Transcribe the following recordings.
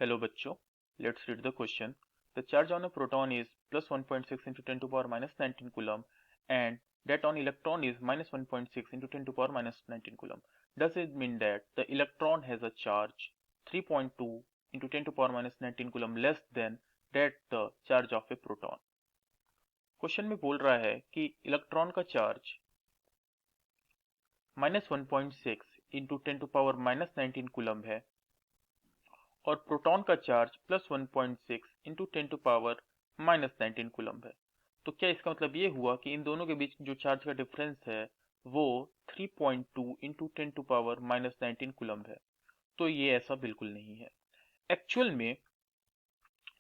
Hello बच्चों, let's read the question. The charge on a proton is plus 1.6 into 10 to power minus 19 coulomb and that on electron is minus 1.6 into 10 to power minus 19 coulomb. Does it mean that the electron has a charge 3.2 into 10 to power minus 19 coulomb less than that the charge of a proton? Question में बोल रहा है कि electron का charge minus 1.6 into 10 to power minus 19 coulomb है और proton का charge plus 1.6 into 10 to power minus 19 coulomb है। तो क्या इसका मतलब ये हुआ कि इन दोनों के बीच जो चार्ज का डिफरेंस है वो 3.2 into 10 to power minus 19 coulomb है? तो ये ऐसा बिल्कुल नहीं है। एक्चुअल में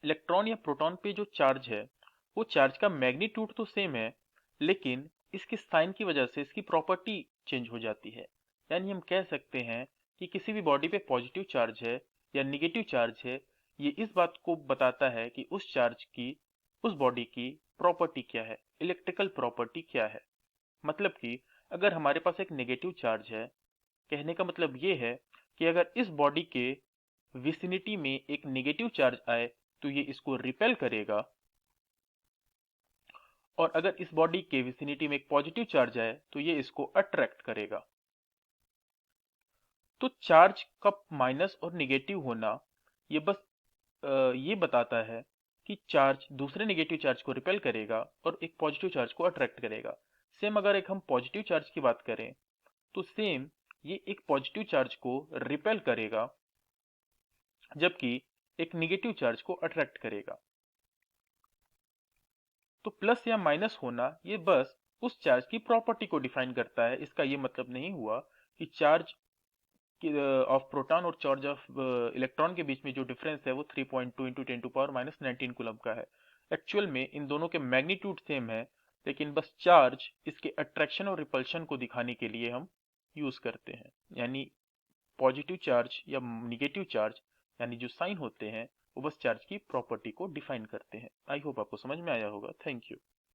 इलेक्ट्रॉन या प्रोटॉन पे जो चार्ज है वो चार्ज का मैग्नीट्यूड तो सेम है, लेकिन इसकी साइन की वजह से इसकी प्रॉपर्टी चेंज हो जाती है। यानी हम कह सकते हैं कि किसी भी बॉडी पे पॉजिटिव चार्ज है या निगेटिव चार्ज है, ये इस बात को बताता है कि उस चार्ज की, उस बॉडी की प्रॉपर्टी क्या है, इलेक्ट्रिकल प्रॉपर्टी क्या है। मतलब कि अगर हमारे पास एक नेगेटिव चार्ज है, कहने का मतलब ये है कि अगर इस बॉडी के विसिनिटी में एक नेगेटिव चार्ज आए तो ये इसको रिपेल करेगा, और अगर इस बॉडी के विसिनिटी में एक पॉजिटिव चार्ज आए तो ये इसको अट्रैक्ट करेगा। तो चार्ज का माइनस और नेगेटिव होना ये बस ये बताता है कि चार्ज दूसरे नेगेटिव चार्ज को रिपेल करेगा और एक पॉजिटिव चार्ज को अट्रैक्ट करेगा। सेम अगर एक हम पॉजिटिव चार्ज की बात करें तो सेम ये एक पॉजिटिव चार्ज को रिपेल करेगा जबकि एक नेगेटिव चार्ज को अट्रैक्ट करेगा। तो प्लस या माइनस होना ये बस उस चार्ज की प्रॉपर्टी को डिफाइन करता है। इसका ये मतलब नहीं हुआ कि चार्ज ऑफ प्रोटॉन और चार्ज ऑफ इलेक्ट्रॉन के बीच में जो डिफरेंस है वो 3.2 into 10 to power minus 19 coulomb का है। एक्चुअल में इन दोनों के मैग्नीट्यूड सेम है, लेकिन बस चार्ज इसके अट्रैक्शन और रिपल्शन को दिखाने के लिए हम यूज करते हैं। यानी पॉजिटिव चार्ज या निगेटिव चार्ज यानी जो साइन होते हैं वो बस चार्ज की प्रॉपर्टी को डिफाइन करते हैं। आई होप आपको समझ में आया होगा। Thank you.